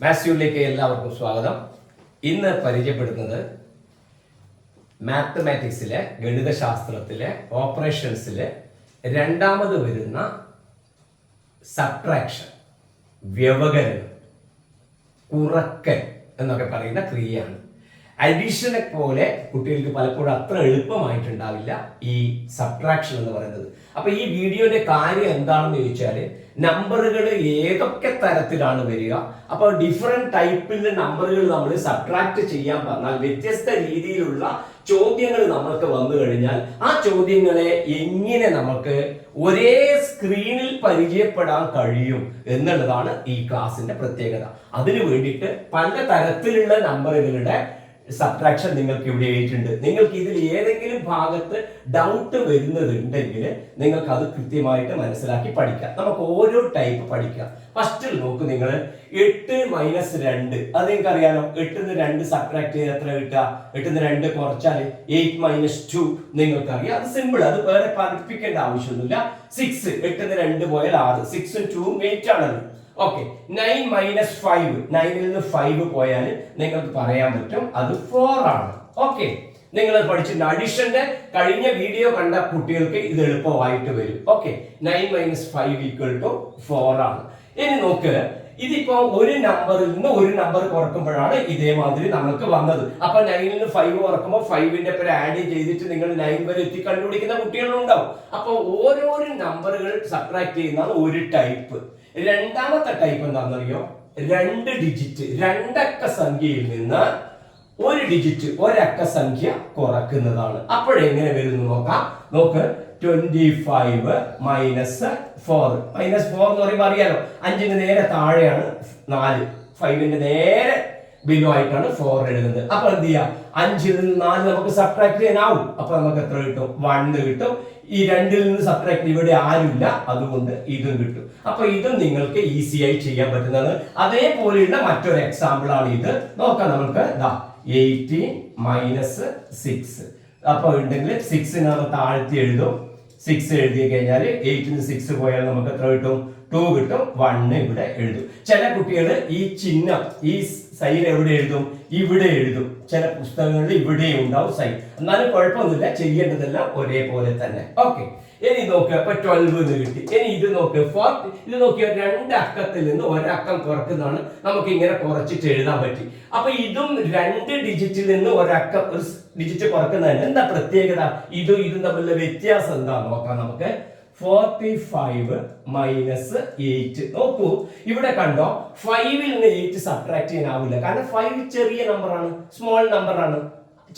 മാത്സ്യൂരിലേക്ക് എല്ലാവർക്കും സ്വാഗതം. ഇന്ന് പരിചയപ്പെടുത്തുന്നത് മാത്തമാറ്റിക്സിലെ ഗണിതശാസ്ത്രത്തിലെ ഓപ്പറേഷൻസിലെ രണ്ടാമത് വരുന്ന സബ്ട്രാക്ഷൻ, വ്യവകലനം, കുറക്കൽ എന്നൊക്കെ പറയുന്ന ക്രിയയാണ്. അഡീഷനെ പോലെ കുട്ടികൾക്ക് പലപ്പോഴും അത്ര എളുപ്പമായിട്ടുണ്ടാവില്ല ഈ സബ്ട്രാക്ഷൻ എന്ന് പറയുന്നത്. അപ്പൊ ഈ വീഡിയോയുടെ കാര്യം എന്താണെന്ന് ചോദിച്ചാൽ, നമ്പറുകൾ ഏതൊക്കെ തരത്തിലാണ് വരിക, അപ്പോൾ ഡിഫറെന്റ് ടൈപ്പിൽ നമ്പറുകൾ നമ്മൾ സബ്ട്രാക്ട് ചെയ്യാൻ പറഞ്ഞാൽ വ്യത്യസ്ത രീതിയിലുള്ള ചോദ്യങ്ങൾ നമ്മൾക്ക് വന്നു കഴിഞ്ഞാൽ ആ ചോദ്യങ്ങളെ എങ്ങനെ നമുക്ക് ഒരേ സ്ക്രീനിൽ പരിചയപ്പെടാൻ കഴിയും എന്നുള്ളതാണ് ഈ ക്ലാസിന്റെ പ്രത്യേകത. അതിനു വേണ്ടിയിട്ട് പല തരത്തിലുള്ള നമ്പറുകളുടെ സബ്ട്രാക്ഷൻ നിങ്ങൾക്ക് ഇവിടെ എഴുതിയിട്ടുണ്ട്. നിങ്ങൾക്ക് ഇതിൽ ഏതെങ്കിലും ഭാഗത്ത് ഡൗട്ട് വരുന്നതുണ്ടെങ്കിൽ നിങ്ങൾക്ക് അത് കൃത്യമായിട്ട് മനസ്സിലാക്കി പഠിക്കാം. നമുക്ക് ഓരോ ടൈപ്പ് പഠിക്കാം. ഫസ്റ്റിൽ നോക്ക്, നിങ്ങൾ 8 - 2, അത് നിങ്ങൾക്ക് അറിയാലോ. 8 2 സബ്ട്രാക്ട് ചെയ്ത് എത്ര കിട്ടുക? 8 2 കുറച്ചാൽ 8 - 2 നിങ്ങൾക്ക് അറിയാം. അത് സിമ്പിൾ, അത് വേറെ പഠിപ്പിക്കേണ്ട ആവശ്യമൊന്നുമില്ല. 6 8 2 പോയാൽ 6, 6 2 8 ആണല്ലോ. ഓക്കെ, 9 - 5, 9 നിന്ന് 5 പോയാൽ നിങ്ങൾക്ക് പറയാൻ പറ്റും അത് 4 ആണ്. ഓക്കെ, നിങ്ങൾ പഠിച്ചിട്ടുണ്ട്. അഡീഷന്റെ കഴിഞ്ഞ വീഡിയോ കണ്ട കുട്ടികൾക്ക് ഇത് എളുപ്പമായിട്ട് വരും. ഓക്കെ, 9 - 5 = 4 ആണ്. ഇനി നോക്ക്, ഇതിപ്പോ ഒരു നമ്പറിൽ നിന്ന് ഒരു നമ്പർ കുറക്കുമ്പോഴാണ് ഇതേമാതിരി നമുക്ക് വന്നത്. അപ്പൊ 9 നിന്ന് 5 കുറക്കുമ്പോൾ 5ന്റെ പേര് ആഡ് ചെയ്തിട്ട് നിങ്ങൾ 9 വരെ എത്തി കണ്ടുപിടിക്കുന്ന കുട്ടികളുണ്ടാവും. അപ്പൊ ഓരോരോ നമ്പറുകൾ സബ്ട്രാക്ട് ചെയ്യുന്നതാണ് ഒരു ടൈപ്പ്. രണ്ടാമത്തെ ടൈപ്പ് എന്താണെന്നറിയോ? 2 ഡിജിറ്റ്, രണ്ടക്ക സംഖ്യയിൽ നിന്ന് ഒരു ഡിജിറ്റ്, ഒരക്ക സംഖ്യ കുറക്കുന്നതാണ്. അപ്പോഴെങ്ങനെ വരുന്നു നോക്കാം. നോക്ക്, 25 - 4. -4 എന്ന് പറയുമ്പോൾ അറിയാലോ, 5ന് നേരെ താഴെയാണ് 4, 5ന്റെ നേരെ ബിലോ ആയിട്ടാണ് 4 എഴുതുന്നത്. അപ്പൊ എന്ത് ചെയ്യാം? 5ൽ നിന്ന് 4 നമുക്ക് സബ്ട്രാക്ട് ചെയ്യാനാവും. അപ്പൊ നമുക്ക് എത്ര കിട്ടും? 1 കിട്ടും. ഈ 2ൽ നിന്ന് സബ്ട്രാക്ട് ഇവിടെ ആരുമില്ല, അതുകൊണ്ട് ഇതും കിട്ടും. അപ്പൊ ഇതും നിങ്ങൾക്ക് ഈസി ആയി ചെയ്യാൻ പറ്റുന്നതാണ്. അതേപോലെയുള്ള മറ്റൊരു എക്സാമ്പിൾ ആണ് ഇത്. നോക്കാം നമുക്ക്. 18 - 6. അപ്പൊ ഉണ്ടെങ്കിൽ 6 നമ്മൾ താഴ്ത്തി എഴുതും. 6 എഴുതി കഴിഞ്ഞാൽ 8 നിന്ന് 6 പോയാൽ നമുക്ക് എത്ര കിട്ടും? 2 കിട്ടും. 1 ഇവിടെ എഴുതും. ചില കുട്ടികൾ ഈ ചിഹ്നം, ഈ സൈൻ എവിടെ എഴുതും? ഇവിടെ എഴുതും. ചില പുസ്തകങ്ങളിൽ ഇവിടെ ഉണ്ടാവും സൈൻ. എന്നാലും കുഴപ്പമൊന്നുമില്ല, ചെയ്യേണ്ടതെല്ലാം ഒരേപോലെ തന്നെ. ഓക്കെ, ഇനി നോക്ക്, അപ്പൊ 12 കിട്ടി. ഇനി ഇത് നോക്ക്, 40. ഇത് നോക്കിയാൽ 2 അക്കത്തിൽ നിന്ന് ഒരക്കം കുറക്കുന്നതാണ്. നമുക്ക് ഇങ്ങനെ കുറച്ചിട്ട് എഴുതാൻ പറ്റി. അപ്പൊ ഇതും 2 ഡിജിറ്റിൽ നിന്ന് ഒരക്കം, ഒരു ഡിജിറ്റ് കുറക്കുന്നതിന് എന്താ പ്രത്യേകത? ഇതും തമ്മിലുള്ള വ്യത്യാസം എന്താ നോക്കാം നമുക്ക്. 45 - 8. നോക്കൂ, ഇവിടെ കണ്ടോ, 5ൽ നിന്ന് 8 സബ്ട്രാക്ട് ചെയ്യാനാവില്ല. കാരണം 5 ചെറിയ നമ്പറാണ്, സ്മോൾ നമ്പറാണ്,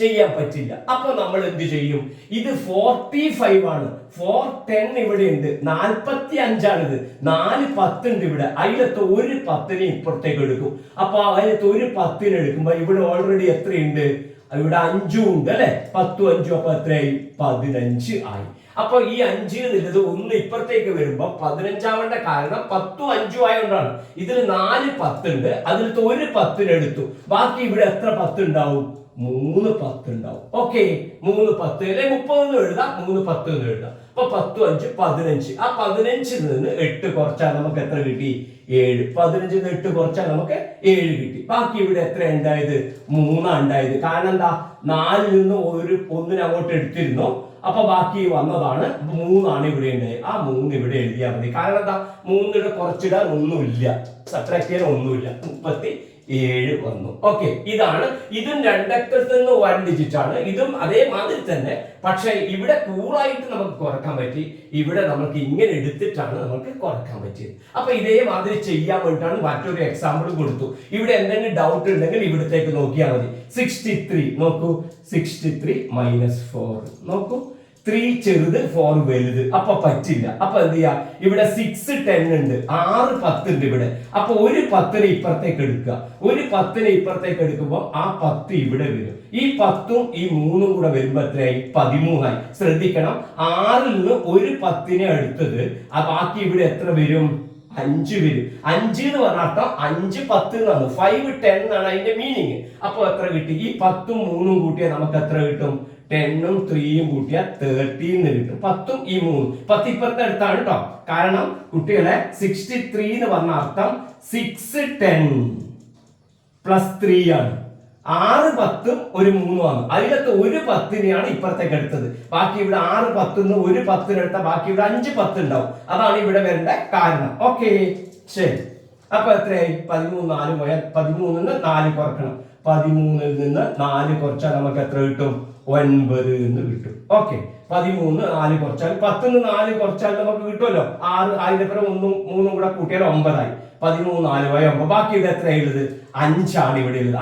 ചെയ്യാൻ പറ്റില്ല. അപ്പൊ നമ്മൾ എന്ത് ചെയ്യും? ഇത് 45 ആണ്. 4 10 ഇവിടെ ഉണ്ട്, 45 ആണിത്. 4 10 ഉണ്ട് ഇവിടെ. അതിലത്തെ ഒരു 10നെ ഇപ്പുറത്തേക്ക് എടുക്കും. അപ്പൊ അതിലത്തെ ഒരു 10നെ എടുക്കുമ്പോ ഇവിടെ ഓൾറെഡി എത്രയുണ്ട്? ഇവിടെ 5 ഉണ്ട് അല്ലെ? 10 5 അപ്പൊ എത്രയായി? 15 ആയി. അപ്പൊ ഈ 5 എന്നുള്ളത് ഒന്ന് ഇപ്പുറത്തേക്ക് വരുമ്പോ 15 ആവേണ്ട കാരണം 10 5 ആയതുകൊണ്ടാണ്. ഇതിൽ 4 10 ഉണ്ട്, അതിലത്തെ ഒരു 10നെ എടുത്തു. ബാക്കി ഇവിടെ എത്ര 10 ഉണ്ടാവും? 3 10 ഉണ്ടാവും. ഓക്കെ, 3 10 അല്ലെ 30 എഴുതാം, 3 10 എഴുതാം. അപ്പൊ 10 5 15. ആ 15ൽ നിന്ന് 8 കുറച്ചാൽ നമുക്ക് എത്ര കിട്ടി? 7. 15ൽ നിന്ന് 8 കുറച്ചാൽ നമുക്ക് 7 കിട്ടി. ബാക്കി ഇവിടെ എത്ര ഉണ്ടായത്? 3 ഉണ്ടായത്. കാരണം എന്താ? 4ൽ നിന്ന് ഒരു 1നെ അങ്ങോട്ട് എടുത്തിരുന്നു. അപ്പൊ ബാക്കി വന്നതാണ് 3 ആണ് ഇവിടെ ഉണ്ട്. ആ 3 ഇവിടെ എഴുതിയാൽ മതി. കാരണം എന്താ? 3യുടെ കുറച്ചിടാൻ ഒന്നുമില്ല, സബ്ട്രാക്ട് ചെയ്യാൻ ഒന്നുമില്ല. 37 വന്നു. ഓക്കെ, ഇതാണ്. ഇതും 2 അക്കത്തിൽ നിന്ന് 1 ഡിജിറ്റ് ആണ്. ഇതും അതേമാതിരി തന്നെ. പക്ഷെ ഇവിടെ കൂളായിട്ട് നമുക്ക് കുറക്കാൻ പറ്റി. ഇവിടെ നമുക്ക് ഇങ്ങനെ എടുത്തിട്ടാണ് നമുക്ക് കുറക്കാൻ പറ്റിയത്. അപ്പൊ ഇതേമാതിരി ചെയ്യാൻ വേണ്ടിയിട്ടാണ് മറ്റൊരു എക്സാമ്പിൾ കൊടുത്തു. ഇവിടെ എന്തെങ്കിലും ഡൗട്ട് ഉണ്ടെങ്കിൽ ഇവിടത്തേക്ക് നോക്കിയാൽ മതി. 63 നോക്കൂ, 63 - 4 നോക്കൂ. 3 ചെറുത്, 4 വലുത്. അപ്പൊ പറ്റില്ല. അപ്പൊ എന്ത് ചെയ്യാ? ഇവിടെ 6 10 ഉണ്ട്, 6 10 ഉണ്ട് ഇവിടെ. അപ്പൊ ഒരു 10നെ ഇപ്പുറത്തേക്ക് എടുക്കുക. ഒരു 10നെ ഇപ്പുറത്തേക്ക് എടുക്കുമ്പോൾ ആ 10 ഇവിടെ വരും. ഈ 10ഉം ഈ 3ഉം കൂടെ വരുമ്പോ എത്രയായി? 13 ആയി. ശ്രദ്ധിക്കണം, 6ൽ നിന്ന് ഒരു 10നെ എടുത്തത്, ആ ബാക്കി ഇവിടെ എത്ര വരും? 5 വരും. 5 എന്ന് പറഞ്ഞാൽ 5 10 എന്നാണ്. 5 10 എന്നാണ് അതിന്റെ മീനിങ്. അപ്പൊ എത്ര കിട്ടി? ഈ 10ഉം 3ഉം കൂട്ടിയാൽ നമുക്ക് എത്ര കിട്ടും? 10ഉം 3ഉം കൂട്ടിയാൽ 13 കിട്ടും. 10ഉം ഈ 3, 10 ഇപ്പുറത്തെ അടുത്താണ് കേട്ടോ. കാരണം കുട്ടികളെ 63 എന്ന് പറഞ്ഞ അർത്ഥം 6 10 +3 ആണ്. 6 10 ഒരു 3 ആണ്. അതിലത്തെ ഒരു 10നെയാണ് ഇപ്പുറത്തേക്ക് എടുത്തത്. ബാക്കി ഇവിടെ 6 10 ഒരു 10 എടുത്താൽ ബാക്കി ഇവിടെ 5 10 ഉണ്ടാവും. അതാണ് ഇവിടെ വരേണ്ട കാരണം. ഓക്കെ, ശരി. അപ്പൊ എത്രയായി? 13 4 പോയാൽ 13 4 കുറക്കണം. 13 നിന്ന് 4 കുറച്ചാൽ നമുക്ക് എത്ര കിട്ടും? 9 എന്ന് കിട്ടും. ഓക്കെ, 13 4 കുറച്ചാൽ 10 4 കുറച്ചാൽ നമുക്ക് കിട്ടുമല്ലോ 6. അതിന്റെ പുറം 1 3 കൂടെ കൂട്ടിയാൽ 9 ആയി. 13 4 പോയ 9. ബാക്കി ഇവിടെ എത്രയുള്ളത്? 5 ആണ് ഇവിടെ ഉള്ളത്.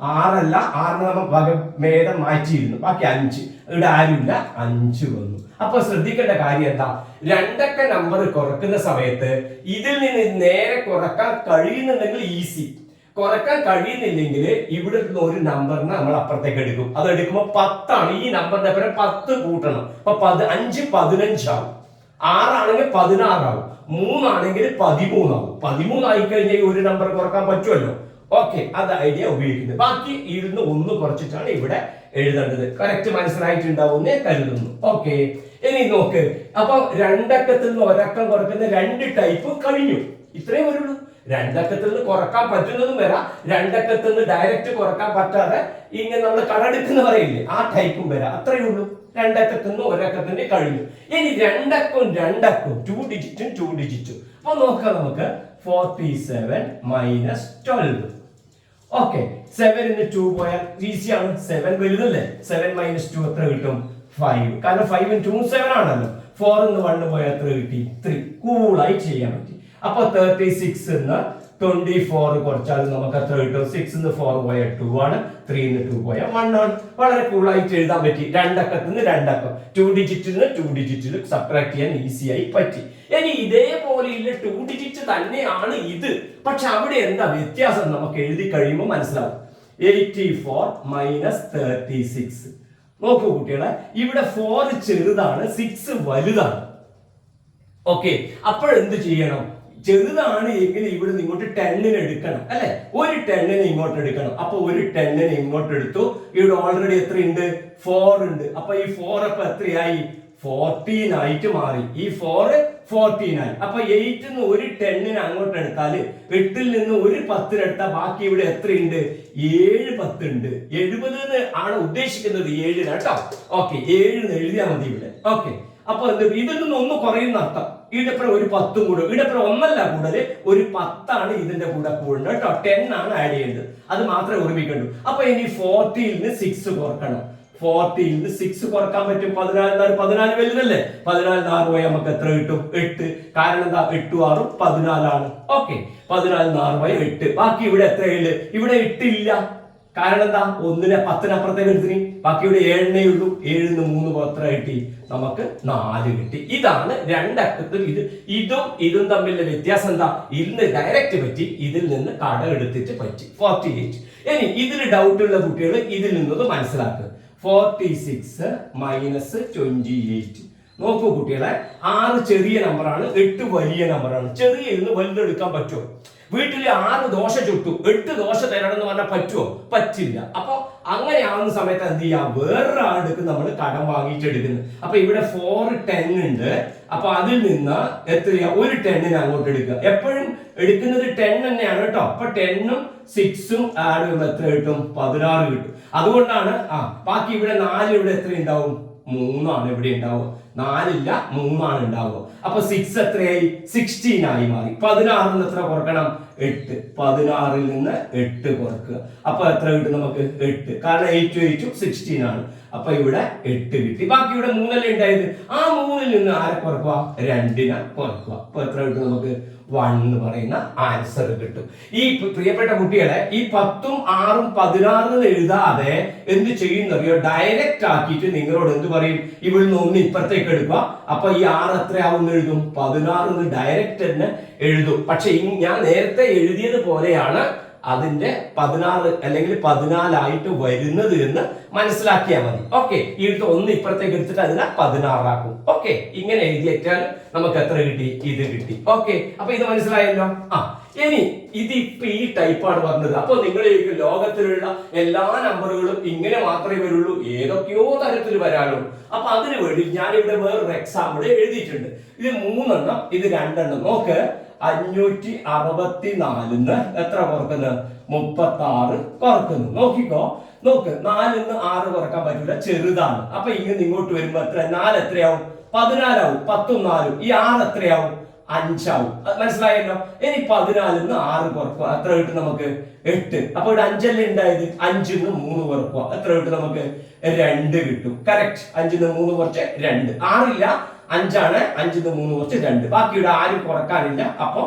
6 നമ്മൾ വകഭേദം മാറ്റിയിരുന്നു. ബാക്കി 5. ഇവിടെ ആരുമില്ല, 5 വന്നു. അപ്പൊ ശ്രദ്ധിക്കേണ്ട കാര്യം എന്താ? രണ്ടക്ക നമ്പർ കുറക്കുന്ന സമയത്ത് ഇതിൽ നിന്ന് നേരെ കുറക്കാൻ കഴിയുന്നുണ്ടെങ്കിൽ ഈസി. കുറക്കാൻ കഴിയുന്നില്ലെങ്കിൽ ഇവിടെ ഒരു നമ്പറിനെ നമ്മൾ അപ്പുറത്തേക്ക് എടുക്കും. അത് എടുക്കുമ്പോൾ 10 ആണ്. ഈ നമ്പറിന്റെ പേര് 10 കൂട്ടണം. അപ്പൊ 5 15 ആവും. 6 ആണെങ്കിൽ 16 ആവും. 3 ആണെങ്കിൽ 13 ആവും. 13 ആയി കഴിഞ്ഞാൽ ഒരു നമ്പർ കുറക്കാൻ പറ്റുമല്ലോ. ഓക്കെ, അത് ഐഡിയ ഉപയോഗിക്കുന്നത്. ബാക്കി ഇരുന്ന് 1 കുറച്ചിട്ടാണ് ഇവിടെ എഴുതേണ്ടത്. കറക്റ്റ് മനസ്സിലായിട്ടുണ്ടാവുന്നേ കരുതുന്നു. ഓക്കെ, ഇനി നോക്ക്. അപ്പൊ രണ്ടക്കത്തിൽ നിന്ന് ഒരക്കം കുറക്കുന്ന 2 ടൈപ്പ് കഴിഞ്ഞു. ഇത്രയും വരുള്ളൂ. രണ്ടക്കത്തിൽ നിന്ന് കുറക്കാൻ പറ്റുന്നതും വരാം, രണ്ടക്കത്തിൽ നിന്ന് ഡയറക്റ്റ് കുറക്കാൻ പറ്റാതെ ഇങ്ങനെ നമ്മൾ കടമെടുക്കുന്ന പറയില്ലേ, ആ ടൈപ്പും വരാം. അത്രയേ ഉള്ളൂ. രണ്ടക്കത്തിൽ നിന്ന് ഒരക്കത്തിന്റെ കഴിഞ്ഞു. ഇനി രണ്ടക്കവും 2 ഡിജിറ്റും 2 ഡിജിറ്റും. അപ്പൊ നോക്കാം നമുക്ക്. 47 - 12. ഓക്കെ, 7 ന് 2 പോയാൽ ഈസിയാണ്. 7 വലുതല്ലേ. 7 - 2 എത്ര കിട്ടും? 5. കാരണം 5 ന് 2 7 ആണല്ലോ. 4 ന് 1 പോയാൽ എത്ര കിട്ടി? 3. കൂളായി ചെയ്യാൻ പറ്റി. അപ്പൊ 36 ന്ന് 24 കുറച്ചാൽ നമുക്ക് എത്ര കിട്ടും? 6 ന് 4 പോയാൽ 2 ആണ്. 3 ന് 2 പോയാൽ 1 ആണ്. വളരെ കൂളായിട്ട് എഴുതാൻ പറ്റി. രണ്ടക്കത്തിൽ നിന്ന് രണ്ടക്കം 2 ഡിജിറ്റിൽ നിന്ന് 2 ഡിജിറ്റിൽ സബ്ട്രാക്ട് ചെയ്യാൻ ഈസിയായി പറ്റി. ഇനി ഇതേപോലെയുള്ള 2 ഡിജിറ്റ് തന്നെയാണ് ഇത്. പക്ഷെ അവിടെ എന്താ വ്യത്യാസം നമുക്ക് എഴുതി കഴിയുമ്പോൾ മനസ്സിലാവും. 84 - 36. നോക്കൂ കുട്ടികളെ, ഇവിടെ 4 ചെറുതാണ്, 6 വലുതാണ്. ഓക്കെ, അപ്പോഴെന്ത് ചെയ്യണം? ചെറുതാണ് എങ്കിൽ ഇവിടെ ഇങ്ങോട്ട് 10 എടുക്കണം അല്ലെ. ഒരു 10 ഇങ്ങോട്ട് എടുക്കണം. അപ്പൊ ഒരു 10 ഇങ്ങോട്ട് എടുത്തു. ഇവിടെ ഓൾറെഡി എത്രയുണ്ട്? 4 ഉണ്ട്. അപ്പൊ ഈ 4 അപ്പൊ എത്രയായി? 14 ആയിട്ട് മാറി. ഈ 4 14 ആയി. അപ്പൊ 8 ന്ന് ഒരു 10 അങ്ങോട്ട് എടുത്താല് 8 ൽ നിന്ന് ഒരു 10 എടുത്താൽ ബാക്കി ഇവിടെ എത്രയുണ്ട്? 7 10 ഉണ്ട്. 70 ആണ് ഉദ്ദേശിക്കുന്നത്, 7 കേട്ടോ. ഓക്കെ, 7 എഴുതിയാൽ മതി ഇവിടെ. ഓക്കെ, അപ്പൊ ഇതിൽ നിന്ന് 1 കുറയുന്ന അർത്ഥം. ഈടപ്പുറം ഒരു 10 കൂടെ. ഈടപ്പുറം 1 കൂടുതൽ, ഒരു 10 ആണ് ഇതിന്റെ കൂടെ കൂടുന്നത് കേട്ടോ. 10 ആണ് ആഡ് ചെയ്യേണ്ടത്. അത് മാത്രമേ ഓർമ്മിക്കണ്ടു. അപ്പൊ ഇനി 40 ൽ നിന്ന് 6 കുറക്കണം. 40 ൽ നിന്ന് 6 കുറക്കാൻ പറ്റും. 14 വലുതല്ലേ. 14 4 പോയാൽ നമുക്ക് എത്ര കിട്ടും? 8. കാരണം എന്താ? 8 6 14 ആണ്. ഓക്കെ, 14 4 പോയാൽ 8. ബാക്കി ഇവിടെ എത്രയുള്ളു? ഇവിടെ 8 ഇല്ല. കാരണം എന്താ? 1നെ 10 അപ്പുറത്തേക്ക് എടുത്തിന്. ബാക്കി ഇവിടെ 7 ഉള്ളൂ. 7 ന് 3 എത്ര കിട്ടി? നമുക്ക് 4 കിട്ടി. ഇതാണ് രണ്ടക്കത്തിൽ ഇതും തമ്മിലുള്ള വ്യത്യാസം. എന്താ? ഇതിന് ഡയറക്റ്റ് പറ്റി, ഇതിൽ നിന്ന് കട എടുത്തിട്ട് പറ്റി. 48. ഇനി ഇതിൽ ഡൗട്ട് ഉള്ള കുട്ടികൾ ഇതിൽ നിന്നത് മനസ്സിലാക്കുക. 46 - 28. നോക്കൂ കുട്ടികളെ, 6 ചെറിയ നമ്പറാണ്, 8 വലിയ നമ്പറാണ്. ചെറിയ ഇന്ന് വലുതെടുക്കാൻ പറ്റുമോ? വീട്ടിൽ 6 ദോശ ചുട്ടു, 8 ദോശ തരണം എന്ന് പറഞ്ഞാൽ പറ്റുമോ? പറ്റില്ല. അപ്പൊ അങ്ങനെയാവുന്ന സമയത്ത് എന്ത് ചെയ്യാം? വേറൊരാൾക്ക് നമ്മൾ കടം വാങ്ങിയിട്ട് എടുക്കുന്നത്. അപ്പൊ ഇവിടെ 4 10 ഉണ്ട്. അപ്പൊ അതിൽ നിന്ന് എത്രയാ? ഒരു 10 അങ്ങോട്ട് എടുക്കുക. എപ്പോഴും എടുക്കുന്നത് 10 തന്നെയാണ് കേട്ടോ. അപ്പൊ 10ഉം 6ഉം ആഡ് ചെയ്യുമ്പോൾ എത്ര കിട്ടും? 16 കിട്ടും. അതുകൊണ്ടാണ് ബാക്കി ഇവിടെ 4 ഇവിടെ എത്ര ഉണ്ടാവും? 3 ആണ് ഇവിടെ ഉണ്ടാവുക. 4 ഇല്ല, 3 ആണ് ഉണ്ടാവുക. അപ്പൊ 6 എത്രയായി? 16 ആയി മാറി. 16 എത്ര കുറക്കണം? 8. 16 ൽ നിന്ന് 8 കുറക്കുക. അപ്പൊ എത്ര കിട്ടും നമുക്ക്? 8. കാരണം 8 8 16 ആണ്. അപ്പൊ ഇവിടെ 8 കിട്ടി. ബാക്കി ഇവിടെ 3 അല്ലേ ഉണ്ടായത്. ആ 3ൽ നിന്ന് ആരെ കുറക്കുക? 2നെ കുറക്കുക. അപ്പൊ എത്ര കിട്ടും നമുക്ക്? 1 എന്ന് പറയുന്ന ആൻസർ കിട്ടും. ഈ പ്രിയപ്പെട്ട കുട്ടികളെ, ഈ 10ഉം 6ഉം 16 എഴുതാതെ എന്ത് ചെയ്യുന്നറിയോ? ഡയറക്റ്റ് ആക്കിയിട്ട് നിങ്ങളോട് എന്ത് പറയും? ഇവിടുന്ന് 1 ഇപ്പുറത്തേക്ക് എടുക്കുക. അപ്പൊ ഈ 6 എത്രയാവും എഴുതും? 16 ഡയറക്റ്റ് തന്നെ എഴുതും. പക്ഷെ ഞാൻ നേരത്തെ എഴുതിയത് പോലെയാണ് അതിന്റെ 16 അല്ലെങ്കിൽ 14 ആയിട്ട് വരുന്നത് എന്ന് മനസ്സിലാക്കിയാൽ മതി. ഓക്കെ, ഈ 1 ഇപ്പുറത്തേക്ക് എടുത്തിട്ട് അതിനെ 16 ആക്കും. ഓക്കെ, ഇങ്ങനെ എഴുതിയാൽ നമുക്ക് എത്ര കിട്ടി? ഇത് കിട്ടി. ഓക്കെ, അപ്പൊ ഇത് മനസ്സിലായല്ലോ. ഇനി ഇതിപ്പോ ഈ ടൈപ്പാണ് പറഞ്ഞത്. അപ്പൊ നിങ്ങൾ ലോകത്തിലുള്ള എല്ലാ നമ്പറുകളും ഇങ്ങനെ മാത്രമേ വരുള്ളൂ? ഏതൊക്കെയോ തരത്തിൽ വരാനുള്ളൂ. അപ്പൊ അതിനു വേണ്ടി ഞാനിവിടെ വേറൊരു എക്സാമ്പിൾ എഴുതിയിട്ടുണ്ട്. ഇത് 3 എണ്ണം, ഇത് 2 എണ്ണം. നോക്ക്, 564 എത്ര കുറക്കുന്നു? 36 കുറക്കുന്നു. നോക്കിക്കോ, നോക്ക്, 4 6 കുറക്കാൻ പറ്റൂല, ചെറുതാണ്. അപ്പൊ ഇങ്ങനെ ഇങ്ങോട്ട് വരുമ്പോ എത്ര? 4 എത്രയാവും? 14 ആവും. 10 4 ഈ 6 എത്രയാവും? 5 ആവും. മനസ്സിലായല്ലോ? ഇനി 14 6 കുറക്കുക, എത്ര കിട്ടും നമുക്ക്? 8. അപ്പൊ ഇവിടെ 5 അല്ലേ ഉണ്ടായത്? 5 3 കുറക്കുക, എത്ര കിട്ടും നമുക്ക്? 2 കിട്ടും. കറക്റ്റ്. 5 3 കുറച്ച് 2. 6 ഇല്ല, 5 ആണ്. 5 3 കുറച്ച് 2. ബാക്കി ഇവിടെ ആരും കുറക്കാനില്ല, അപ്പൊ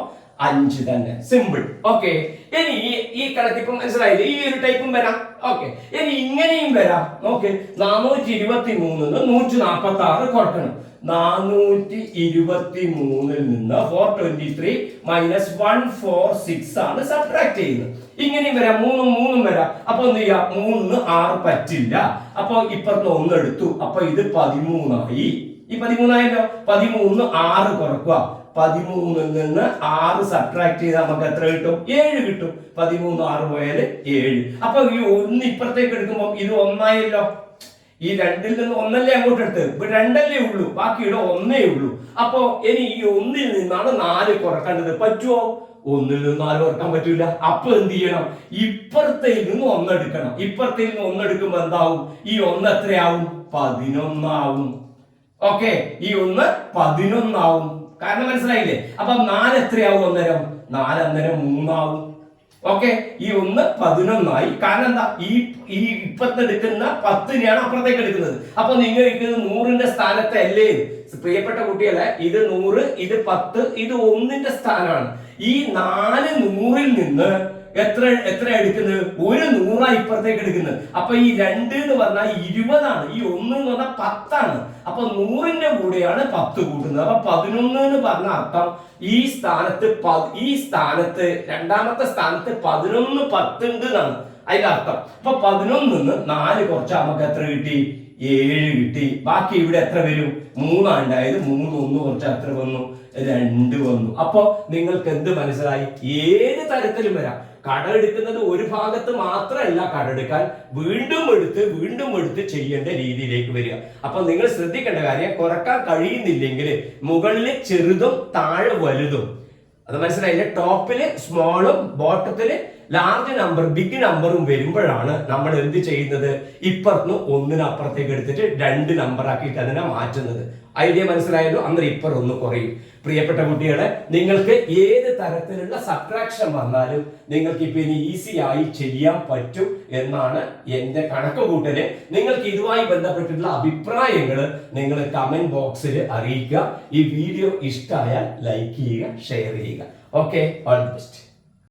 5 തന്നെ. സിമ്പിൾ. ഓക്കെ. ഇനി ഈ കണക്ക് ഇപ്പം മനസ്സിലായില്ലേ? ഈ ഒരു ടൈപ്പും വരാം. ഓക്കെ. ഇനി ഇങ്ങനെയും വരാം. നോക്ക്, 423 146 കുറക്കണം. 423 നിന്ന് 423 മൈനസ് 146 ആണ് സബ്ട്രാക്ട് ചെയ്യുന്നത്. ഇങ്ങനെയും വരാം, 3 3 വരാം. അപ്പൊ എന്ത് ചെയ്യാം? 3 6 പറ്റില്ല. അപ്പൊ ഇപ്പുറത്ത് 1 എടുത്തു, അപ്പൊ ഇത് 13 ആയി. ഈ 13 ആയല്ലോ. 13 6 കുറക്കുക. 13 നിന്ന് 6 സബ്ട്രാക്ട് ചെയ്താൽ നമുക്ക് എത്ര കിട്ടും? 7 കിട്ടും. 13 6 പോയാൽ 7. അപ്പൊ ഈ 1 ഇപ്പുറത്തേക്ക് എടുക്കുമ്പോൾ ഇത് 1 ആയല്ലോ. ഈ 2ൽ നിന്ന് 1 അല്ലേ അങ്ങോട്ട് എടുത്ത്? ഇപ്പൊ 2 അല്ലേ ഉള്ളൂ, ബാക്കി ഇവിടെ 1 ഉള്ളൂ. അപ്പൊ ഇനി ഈ 1ൽ നിന്നാണ് 4 കുറക്കേണ്ടത്. പറ്റുമോ? 1ൽ നിന്ന് 4 കുറക്കാൻ പറ്റൂല. അപ്പൊ എന്ത് ചെയ്യണം? ഇപ്പുറത്തേൽ നിന്ന് 1 എടുക്കണം. ഇപ്പുറത്തേൽ നിന്ന് 1 എടുക്കുമ്പോ എന്താവും? ഈ 1 എത്രയാവും? 11 ആവും. ഓക്കെ. ഈ 1 11 ആവും. കാരണം മനസ്സിലായില്ലേ? അപ്പൊ 4 എത്രയാവും? അന്നേരം 4 അന്നേരം 3 ആവും. ഓക്കെ. ഈ 1 11 ആയി. കാരണം എന്താ? ഈ ഇപ്പത്തെ എടുക്കുന്ന 10നെയാണ് അപ്പുറത്തേക്ക് എടുക്കുന്നത്. അപ്പൊ നിങ്ങൾ ഇരിക്കുന്നത് 100ന്റെ സ്ഥാനത്ത് അല്ലേ? പ്രിയപ്പെട്ട കുട്ടികളെ, ഇത് 100, ഇത് 10, ഇത് 1ന്റെ സ്ഥാനമാണ്. ഈ 4 100ൽ നിന്ന് എത്ര എടുക്കുന്നത്? ഒരു 100 ഇപ്പുറത്തേക്ക് എടുക്കുന്നത്. അപ്പൊ ഈ 2 എന്ന് പറഞ്ഞാൽ 20 ആണ്. ഈ 1 എന്ന് പറഞ്ഞാൽ 10 ആണ്. അപ്പൊ 100ന്റെ കൂടെയാണ് 10 കൂട്ടുന്നത്. അപ്പൊ 11 എന്ന് പറഞ്ഞ അർത്ഥം ഈ സ്ഥാനത്ത് രണ്ടാമത്തെ സ്ഥാനത്ത് 11 10 ഉണ്ട് എന്നാണ് അതിന്റെ അർത്ഥം. അപ്പൊ 11 നിന്ന് 4 കുറച്ചാൽ നമുക്ക് എത്ര കിട്ടി? 7 കിട്ടി. ബാക്കി ഇവിടെ എത്ര വരും? 3 ഉണ്ടായത്. 3 1 കുറച്ചാൽ എത്ര വന്നു? 2 വന്നു. അപ്പൊ നിങ്ങൾക്ക് എന്ത് മനസ്സിലായി? ഏത് തരത്തിലും വരാം. കട എടുക്കുന്നത് ഒരു ഭാഗത്ത് മാത്രമല്ല, കടെടുക്കാൻ വീണ്ടും എടുത്ത് ചെയ്യേണ്ട രീതിയിലേക്ക് വരിക. അപ്പൊ നിങ്ങൾ ശ്രദ്ധിക്കേണ്ട കാര്യം, കുറക്കാൻ കഴിയുന്നില്ലെങ്കിൽ മുകളിൽ ചെറുതും താഴെ വലുതും, അത് മനസ്സിലായില്ലേ? ടോപ്പില് സ്മോളും ബോട്ടത്തില് ലാർജ് നമ്പർ ബിഗ് നമ്പറും വരുമ്പോഴാണ് നമ്മൾ എന്ത് ചെയ്യുന്നത്? ഇപ്പുറത്ത് 1 അപ്പുറത്തേക്ക് എടുത്തിട്ട് 2 നമ്പർ ആക്കിയിട്ട് അതിനെ മാറ്റുന്നത്. ഐഡിയ മനസ്സിലായല്ലോ? അന്നേരം ഇപ്പുറം 1 കുറയും. പ്രിയപ്പെട്ട കുട്ടികളെ, നിങ്ങൾക്ക് ഏത് തരത്തിലുള്ള സബ്ട്രാക്ഷൻ വന്നാലും നിങ്ങൾക്ക് ഇപ്പൊ ഇനി ഈസി ആയി ചെയ്യാൻ പറ്റും എന്നാണ് എന്റെ കണക്ക് കൂട്ടല്. നിങ്ങൾക്ക് ഇതുമായി ബന്ധപ്പെട്ടിട്ടുള്ള അഭിപ്രായങ്ങൾ നിങ്ങൾ കമന്റ് ബോക്സിൽ അറിയിക്കുക. ഈ വീഡിയോ ഇഷ്ടമായാൽ ലൈക്ക് ചെയ്യുക, ഷെയർ ചെയ്യുക. Okay, all the best.